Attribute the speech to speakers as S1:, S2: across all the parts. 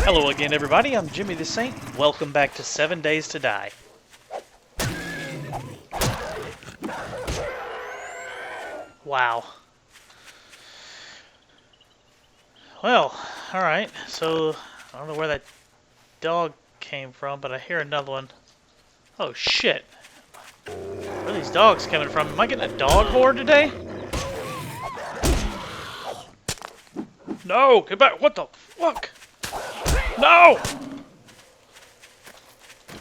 S1: Hello again, everybody. I'm JimmyTheSaint. Welcome back to 7 Days to Die. Wow. Well, alright. So, I don't know where that dog came from, but I hear another one. Oh, shit. Where are these dogs coming from? Am I getting a dog horde today? No! Get back! What the fuck? No!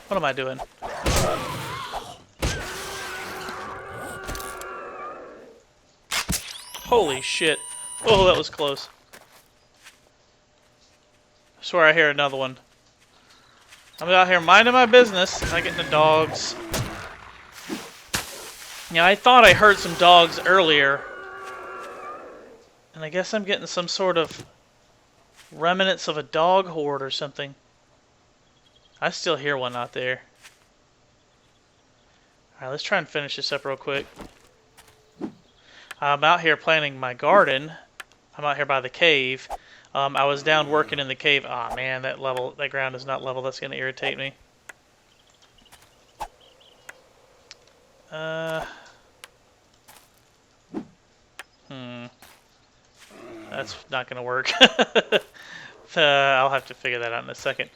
S1: What am I doing? Holy shit. Oh, that was close. I swear I hear another one. I'm out here minding my business, not getting the dogs. Yeah, I thought I heard some dogs earlier. And I guess I'm getting some sort of remnants of a dog horde or something. I still hear one out there. Alright, let's try and finish this up real quick. I'm out here planting my garden. I'm out here by the cave. I was down working in the cave. Aw, man, that ground is not level. That's going to irritate me. That's not going to work. I'll have to figure that out in a second.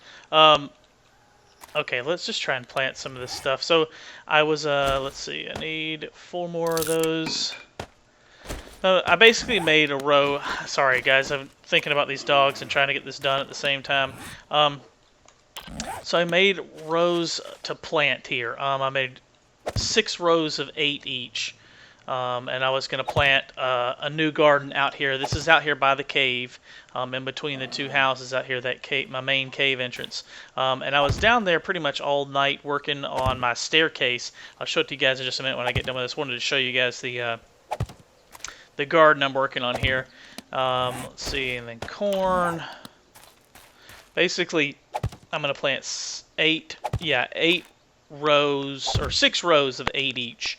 S1: Okay, let's just try and plant some of this stuff. So, I was, let's see, I need 4 more of those. I basically made a row. Sorry, guys, I'm thinking about these dogs and trying to get this done at the same time. So I made rows to plant here. I made 6 rows of 8 each. And I was going to plant a new garden out here. This is out here by the cave, in between the 2 houses out here, that cave, my main cave entrance. And I was down there pretty much all night working on my staircase. I'll show it to you guys in just a minute when I get done with this. Wanted to show you guys the garden I'm working on here. Let's see, and then corn. Basically, I'm going to plant 8 rows, or 6 rows of 8 each.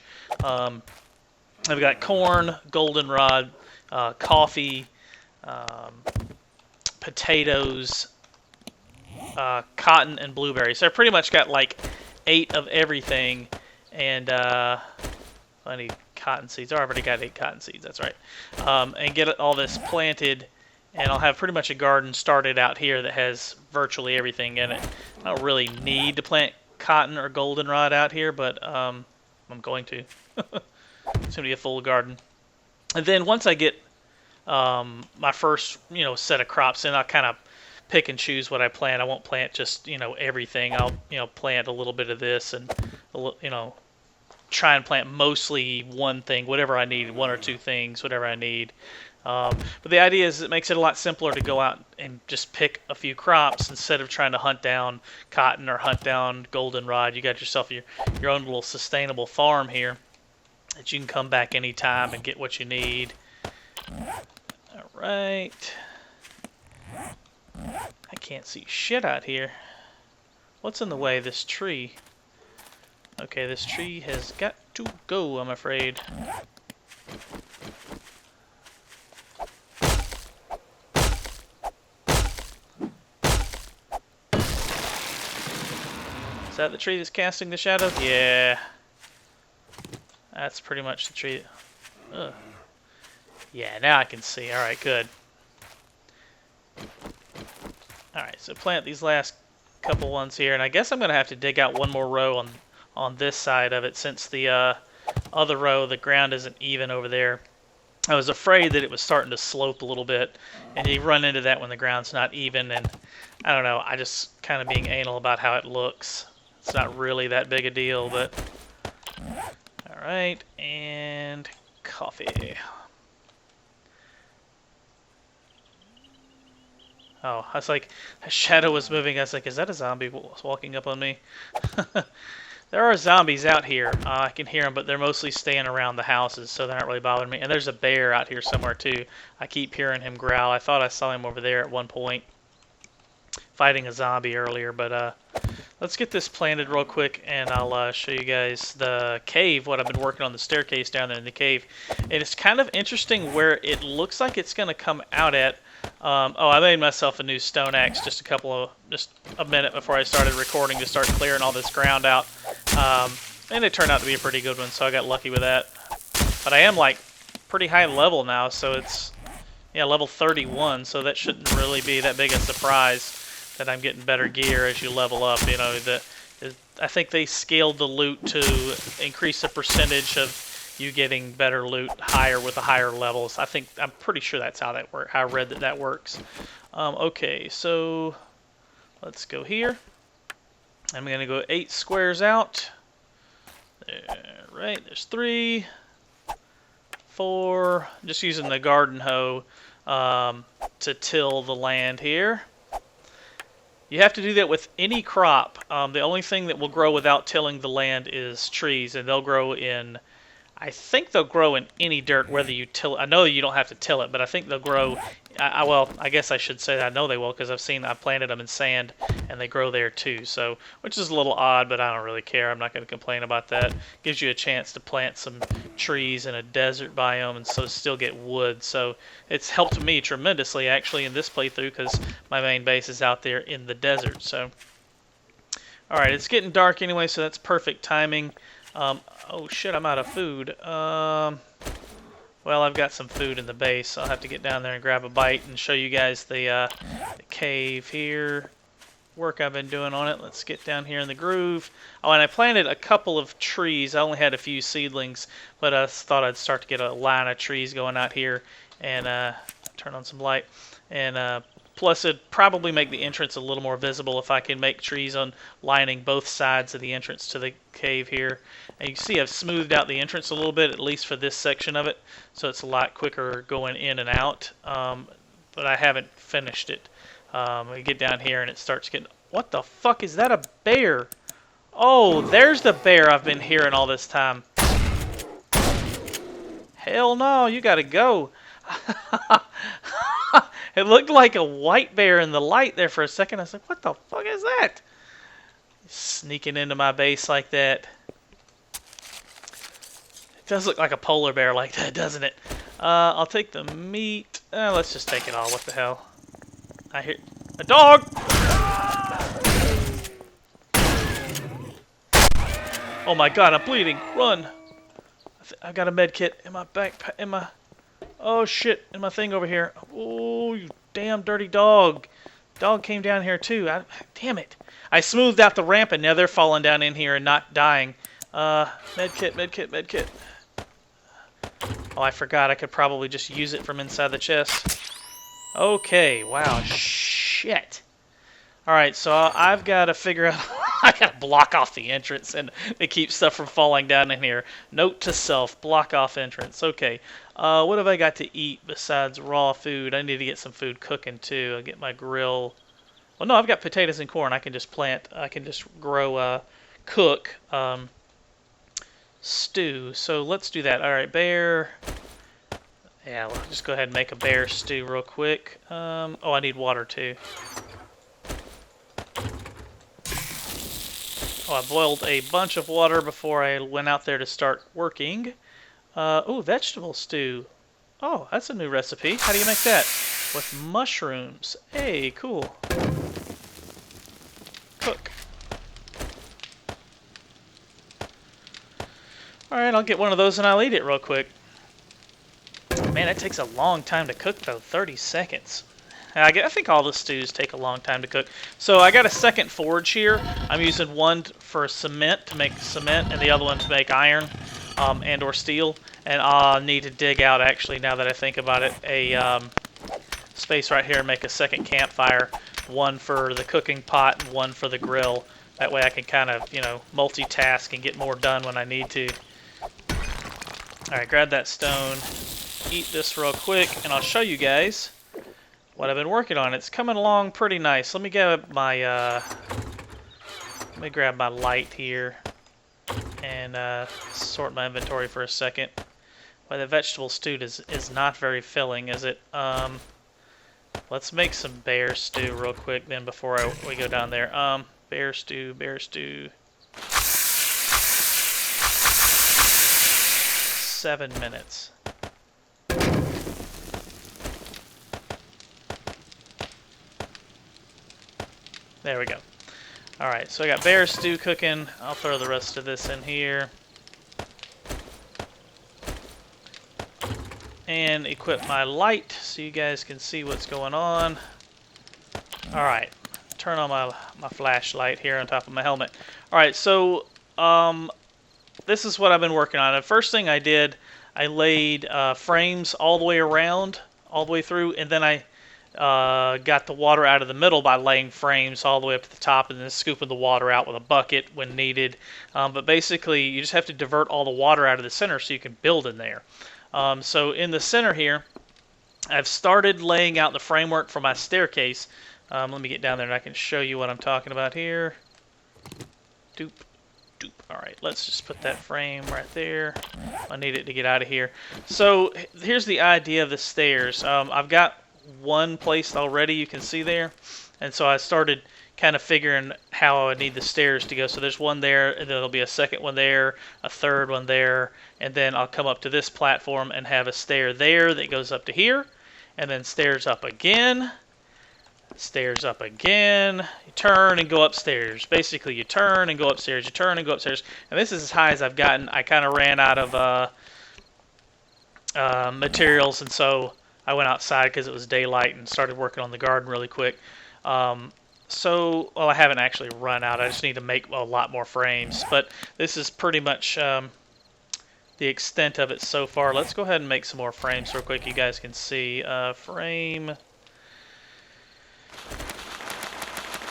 S1: I've got corn, goldenrod, coffee, potatoes, cotton, and blueberries. So I pretty much got like 8 of everything, and I need cotton seeds. I already got 8 cotton seeds, that's right. And get all this planted, and I'll have pretty much a garden started out here that has virtually everything in it. I don't really need to plant cotton or goldenrod out here, but I'm going to. It's going to be a full garden. And then once I get my first, set of crops in, I'll kind of pick and choose what I plant. I won't plant just, everything. I'll, plant a little bit of this and, try and plant mostly one thing, whatever I need, 1 or 2 things, whatever I need. But the idea is it makes it a lot simpler to go out and just pick a few crops instead of trying to hunt down cotton or hunt down goldenrod. You got yourself your own little sustainable farm here that you can come back anytime and get what you need. Alright. I can't see shit out here. What's in the way? This tree. Okay, this tree has got to go, I'm afraid. Is that the tree that's casting the shadow? Yeah. That's pretty much the tree. Ugh. Yeah, now I can see. Alright, good. Alright, so plant these last couple ones here, and I guess I'm going to have to dig out 1 more row on this side of it, since the other row, the ground isn't even over there. I was afraid that it was starting to slope a little bit, and you run into that when the ground's not even, and I don't know, I just kind of being anal about how it looks. It's not really that big a deal, but... Alright, and coffee. Oh, I was like, a shadow was moving. I was like, is that a zombie walking up on me? There are zombies out here. I can hear them, but they're mostly staying around the houses, so they're not really bothering me. And there's a bear out here somewhere, too. I keep hearing him growl. I thought I saw him over there at one point, fighting a zombie earlier, but let's get this planted real quick, and I'll show you guys the cave, what I've been working on, the staircase down there in the cave. And it's kind of interesting where it looks like it's going to come out at. Oh, I made myself a new stone axe just a minute before I started recording to start clearing all this ground out. And it turned out to be a pretty good one, so I got lucky with that. But I am like pretty high level now, so it's, yeah, level 31, so that shouldn't really be that big a surprise that I'm getting better gear as you level up. You know, I think they scaled the loot to increase the percentage of you getting better loot higher with the higher levels. I'm pretty sure that's how that works. How I read that works. Okay, so let's go here. I'm gonna go 8 squares out. There, right, there's 3, 4. Just using the garden hoe to till the land here. You have to do that with any crop. The only thing that will grow without tilling the land is trees, and they'll grow in, I think they'll grow in any dirt, whether you till it. I know you don't have to till it, but I think they'll grow. Well, I guess I should say that I know they will because I've planted them in sand, and they grow there too. So, which is a little odd, but I don't really care. I'm not going to complain about that. Gives you a chance to plant some trees in a desert biome, and so still get wood. So it's helped me tremendously actually in this playthrough because my main base is out there in the desert. So, all right, it's getting dark anyway, so that's perfect timing. Oh shit, I'm out of food. Well, I've got some food in the base. I'll have to get down there and grab a bite and show you guys the cave here. Work I've been doing on it. Let's get down here in the groove. Oh, and I planted a couple of trees. I only had a few seedlings, but I thought I'd start to get a line of trees going out here and turn on some light. And plus, it'd probably make the entrance a little more visible if I can make trees on lining both sides of the entrance to the cave here. And you can see I've smoothed out the entrance a little bit, at least for this section of it, so it's a lot quicker going in and out. But I haven't finished it. We get down here and it starts getting... What the fuck? Is that a bear? Oh, there's the bear I've been hearing all this time. Hell no, you gotta go. It looked like a white bear in the light there for a second. I was like, what the fuck is that? Sneaking into my base like that. It does look like a polar bear like that, doesn't it? I'll take the meat. Let's just take it all. What the hell? I hear a dog! Oh my god, I'm bleeding. Run! I got a med kit in my backpack. Oh shit, in my thing over here. Oh, you damn dirty dog. Dog came down here too. Damn it. I smoothed out the ramp and now they're falling down in here and not dying. Med kit. Oh, I forgot I could probably just use it from inside the chest. Okay, wow, shit. Alright, so I've got to figure out... I got to block off the entrance and it keeps stuff from falling down in here. Note to self, block off entrance. Okay, what have I got to eat besides raw food? I need to get some food cooking too. I'll get my grill. Well, no, I've got potatoes and corn. I can just grow, cook stew. So let's do that. Alright, bear. Yeah, we'll just go ahead and make a bear stew real quick. Oh, I need water too. Oh, I boiled a bunch of water before I went out there to start working. Oh, vegetable stew. Oh, that's a new recipe. How do you make that? With mushrooms. Hey, cool. Cook. Alright, I'll get one of those and I'll eat it real quick. Man, that takes a long time to cook though, 30 seconds. I think all the stews take a long time to cook. So I got a second forge here. I'm using one for cement, to make cement, and the other one to make iron and or steel. And I'll need to dig out, actually, now that I think about it, a space right here and make a second campfire. One for the cooking pot and one for the grill. That way I can kind of, multitask and get more done when I need to. Alright, grab that stone. Eat this real quick, and I'll show you guys what I've been working on. It's coming along pretty nice. Let me grab my light here and sort my inventory for a second. Well, the vegetable stew is not very filling, is it? Let's make some bear stew real quick then before we go down there. Bear stew. 7 minutes. There we go. Alright, so I got bear stew cooking. I'll throw the rest of this in here. And equip my light so you guys can see what's going on. Alright, turn on my flashlight here on top of my helmet. Alright, so this is what I've been working on. The first thing I did, I laid frames all the way around, all the way through, and then I got the water out of the middle by laying frames all the way up to the top and then scooping the water out with a bucket when needed. But basically, you just have to divert all the water out of the center so you can build in there. So in the center here, I've started laying out the framework for my staircase. Let me get down there and I can show you what I'm talking about here. Doop. Alright, let's just put that frame right there. I need it to get out of here. So here's the idea of the stairs. I've got one placed already, you can see there. And so I started kind of figuring how I would need the stairs to go. So there's one there, and then there'll be a second one there, a third one there, and then I'll come up to this platform and have a stair there that goes up to here, and then stairs up again. Stairs up again, you turn and go upstairs. Basically, you turn and go upstairs, you turn and go upstairs. And this is as high as I've gotten. I kind of ran out of materials, and so I went outside because it was daylight and started working on the garden really quick. Well, I haven't actually run out. I just need to make a lot more frames. But this is pretty much the extent of it so far. Let's go ahead and make some more frames real quick. You guys can see frame.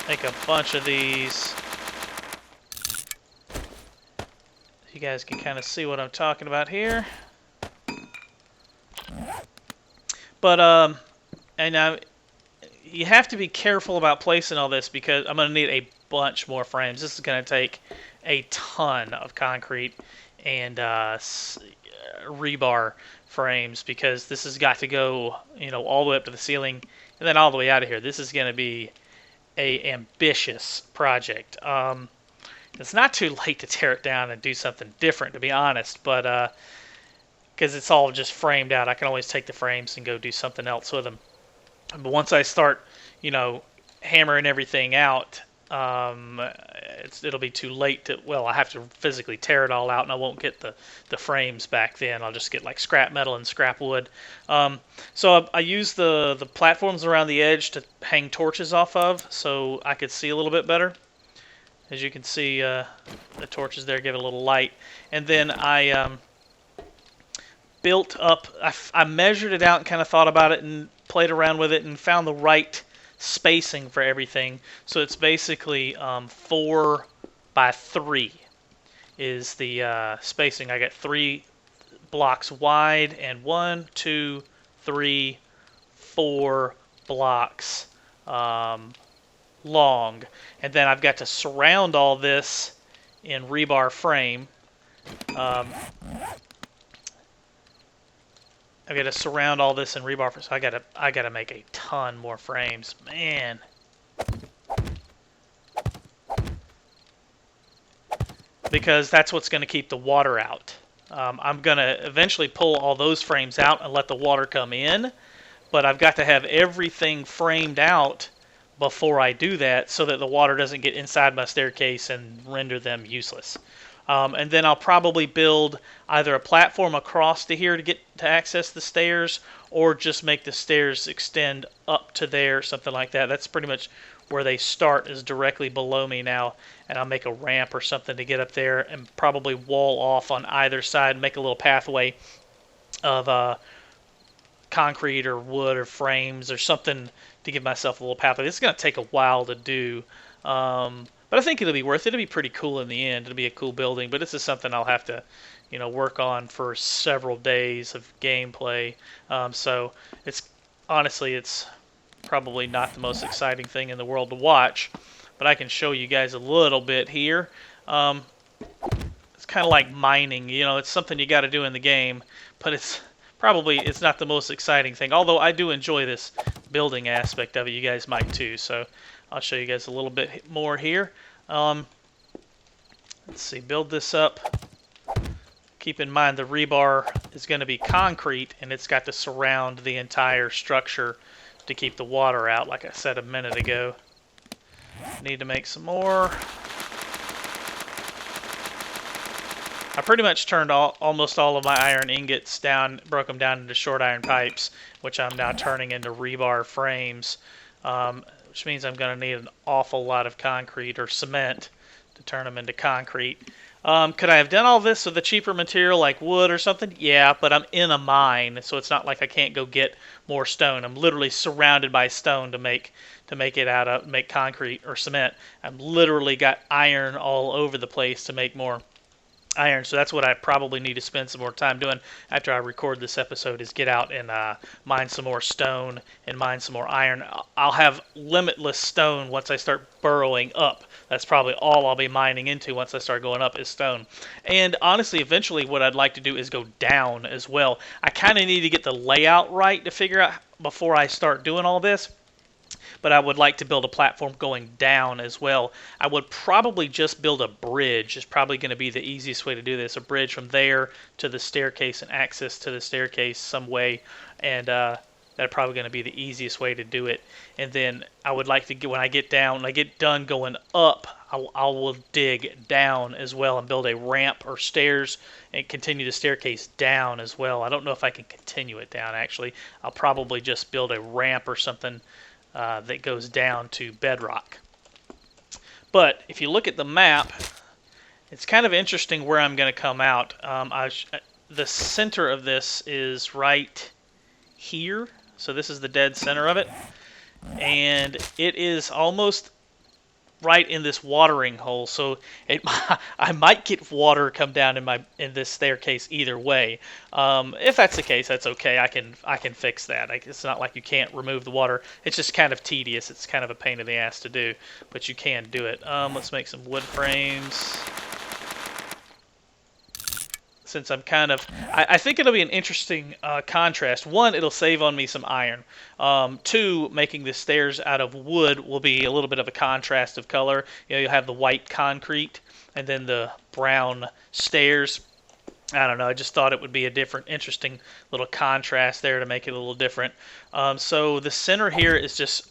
S1: Make a bunch of these. You guys can kind of see what I'm talking about here. But and now you have to be careful about placing all this because I'm going to need a bunch more frames. This is going to take a ton of concrete and rebar frames because this has got to go, you know, all the way up to the ceiling and then all the way out of here. This is going to be a ambitious project. It's not too late to tear it down and do something different, to be honest, but because it's all just framed out, I can always take the frames and go do something else with them. But once I start, you know, hammering everything out, it'll be too late to, well, I have to physically tear it all out and I won't get the frames back then. I'll just get like scrap metal and scrap wood. So I use the platforms around the edge to hang torches off of so I could see a little bit better. As you can see, the torches there give it a little light. And then I built up, I measured it out and kind of thought about it and played around with it and found the right spacing for everything. So it's basically 4 by 3 is the spacing. I got 3 blocks wide and 1, 2, 3, 4 blocks long. And then I've got to surround all this in rebar frame. I've got to surround all this in rebar, so I gotta make a ton more frames, man. Because that's what's going to keep the water out. I'm going to eventually pull all those frames out and let the water come in, but I've got to have everything framed out before I do that so that the water doesn't get inside my staircase and render them useless. And then I'll probably build either a platform across to here to get to access the stairs, or just make the stairs extend up to there, something like that. That's pretty much where they start, is directly below me now, and I'll make a ramp or something to get up there, and probably wall off on either side, make a little pathway of concrete or wood or frames or something to give myself a little pathway. It's going to take a while to do. But I think it'll be worth it. It'll be pretty cool in the end. It'll be a cool building, but this is something I'll have to, you know, work on for several days of gameplay. So it's honestly, it's probably not the most exciting thing in the world to watch, but I can show you guys a little bit here. It's kind of like mining, you know, it's something you got to do in the game, but it's not the most exciting thing. Although I do enjoy this building aspect of it. You guys might too. So I'll show you guys a little bit more here. Let's see, build this up. Keep in mind the rebar is going to be concrete and it's got to surround the entire structure to keep the water out, like I said a minute ago. Need to make some more. I pretty much turned almost all of my iron ingots down, broke them down into short iron pipes, which I'm now turning into rebar frames, which means I'm going to need an awful lot of concrete or cement to turn them into concrete. Could I have done all this with a cheaper material like wood or something? Yeah, but I'm in a mine, so it's not like I can't go get more stone. I'm literally surrounded by stone to make concrete or cement. I've literally got iron all over the place to make more iron, so that's what I probably need to spend some more time doing after I record this episode, is get out and mine some more stone and mine some more iron. I'll have limitless stone once I start burrowing up. That's probably all I'll be mining into once I start going up is stone. And honestly, eventually what I'd like to do is go down as well. I kind of need to get the layout right to figure out before I start doing all this. But I would like to build a platform going down as well. I would probably just build a bridge. It's probably going to be the easiest way to do this. A bridge from there to the staircase and access to the staircase some way. And that's probably going to be the easiest way to do it. And then I would like to get, when I get done going up, I will dig down as well and build a ramp or stairs and continue the staircase down as well. I don't know if I can continue it down, actually. I'll probably just build a ramp or something that goes down to bedrock. But if you look at the map, it's kind of interesting where I'm going to come out. The center of this is right here, so this is the dead center of it, and it is almost right in this watering hole, so I might get water come down in this staircase either way. If that's the case, that's okay. I can fix that. It's not like you can't remove the water. It's just kind of tedious. It's kind of a pain in the ass to do, but you can do it. Let's make some wood frames. Since I'm kind of, I think it'll be an interesting contrast. One, it'll save on me some iron. Two, making the stairs out of wood will be a little bit of a contrast of color. You know, you'll have the white concrete and then the brown stairs. I don't know, I just thought it would be a different, interesting little contrast there to make it a little different. So the center here is just,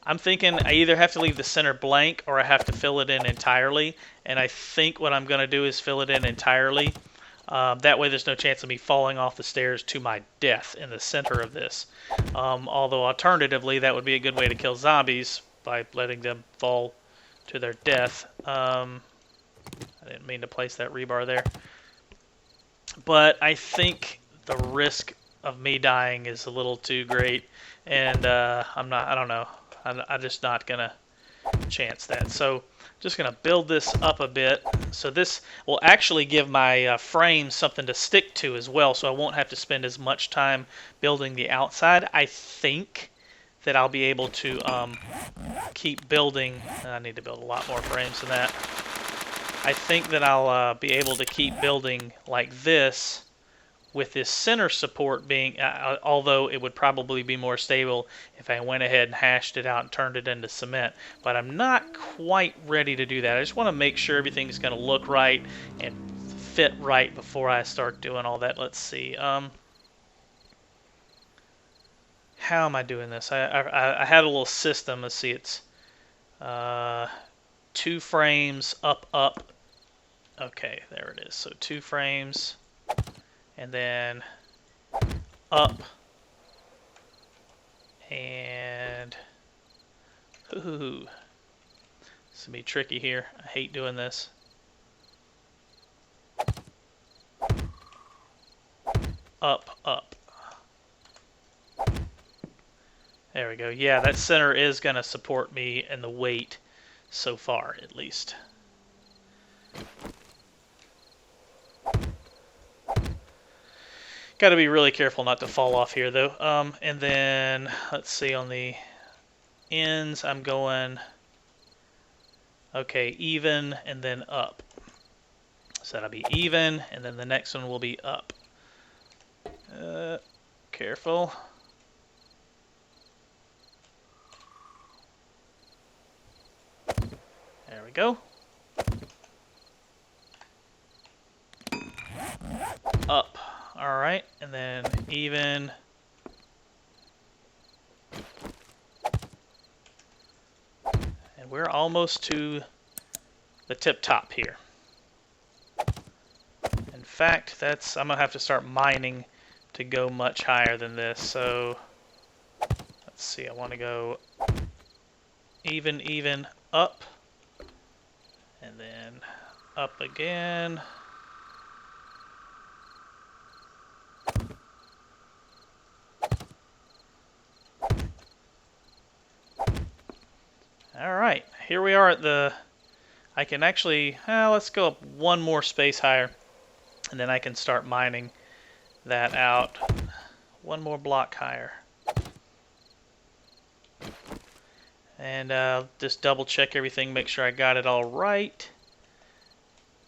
S1: I'm thinking I either have to leave the center blank or I have to fill it in entirely. And I think what I'm going to do is fill it in entirely. That way there's no chance of me falling off the stairs to my death in the center of this. Although alternatively, that would be a good way to kill zombies by letting them fall to their death. I didn't mean to place that rebar there. But I think the risk of me dying is a little too great. And I don't know. I'm just not going to chance that. So just going to build this up a bit. So this will actually give my frame something to stick to as well, so I won't have to spend as much time building the outside. I think that I'll be able to keep building. I need to build a lot more frames than that. I think that I'll be able to keep building like this with this center support being, although it would probably be more stable if I went ahead and hashed it out and turned it into cement. But I'm not quite ready to do that. I just want to make sure everything's going to look right and fit right before I start doing all that. Let's see. How am I doing this? I had a little system. Let's see. It's 2 frames up. Okay, there it is. So 2 frames. And then up, and ooh, this is gonna be tricky here. I hate doing this. Up. There we go. Yeah, that center is gonna support me and the weight so far, at least. Got to be really careful not to fall off here, though. And then, let's see, on the ends, I'm going, okay, even, and then up. So that'll be even, and then the next one will be up. Careful. There we go. Up. Alright, and then even. And we're almost to the tip top here. In fact, I'm gonna have to start mining to go much higher than this. So let's see, I want to go even, up, and then up again. Alright, here we are at the... I can actually... let's go up one more space higher, and then I can start mining that out. One more block higher. And just double check everything, make sure I got it all right.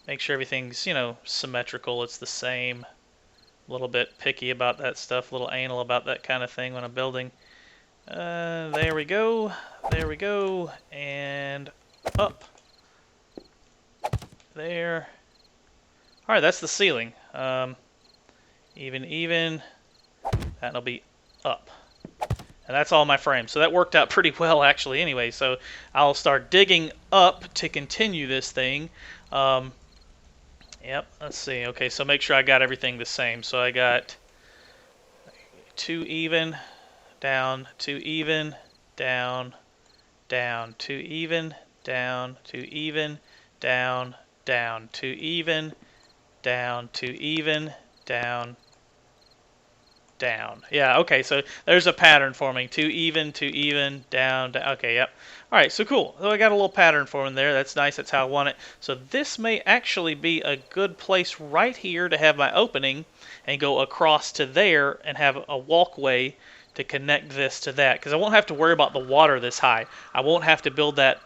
S1: Make sure everything's, you know, symmetrical, it's the same. A little bit picky about that stuff, a little anal about that kind of thing when I'm building. There we go, and up. There. Alright, that's the ceiling. Even, that'll be up. And that's all my frames. So that worked out pretty well, actually, anyway. So I'll start digging up to continue this thing. Yep, let's see. Okay, so make sure I got everything the same. So I got 2 even, down, 2 even, down, down, 2 even, down, 2 even, down, down, 2 even, down, 2 even, down, down. Yeah, okay, so there's a pattern forming. 2 even, down, down. Okay, yep. Alright, so cool. So I got a little pattern forming there. That's nice. That's how I want it. So this may actually be a good place right here to have my opening and go across to there and have a walkway to connect this to that. Because I won't have to worry about the water this high. I won't have to build that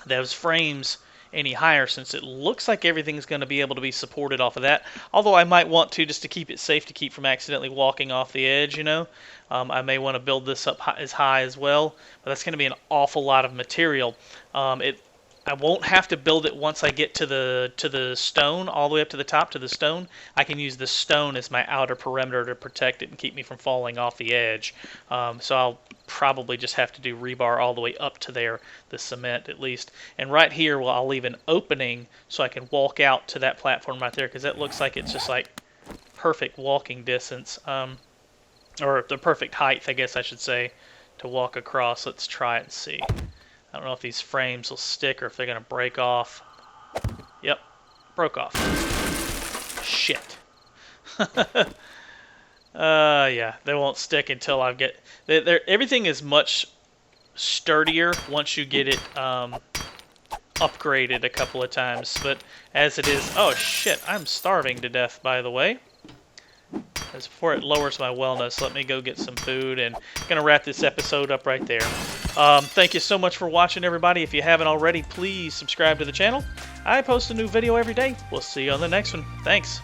S1: those frames any higher, since it looks like everything's going to be able to be supported off of that. Although I might want to, just to keep it safe, to keep from accidentally walking off the edge, you know. I may want to build this up as high as well, but that's going to be an awful lot of material. I won't have to build it once I get to the stone, all the way up to the top to the stone. I can use the stone as my outer perimeter to protect it and keep me from falling off the edge. So I'll probably just have to do rebar all the way up to there, the cement at least. And right here, well, I'll leave an opening so I can walk out to that platform right there, because that looks like it's just like perfect walking distance, or the perfect height, I guess I should say, to walk across. Let's try it and see. I don't know if these frames will stick or if they're going to break off. Yep, broke off. Shit. Yeah, they won't stick until I get... everything is much sturdier once you get it upgraded a couple of times. But as it is... Oh, shit, I'm starving to death, by the way. As before it lowers my wellness, let me go get some food, and I'm going to wrap this episode up right there. Thank you so much for watching, everybody. If you haven't already, please subscribe to the channel. I post a new video every day. We'll see you on the next one. Thanks.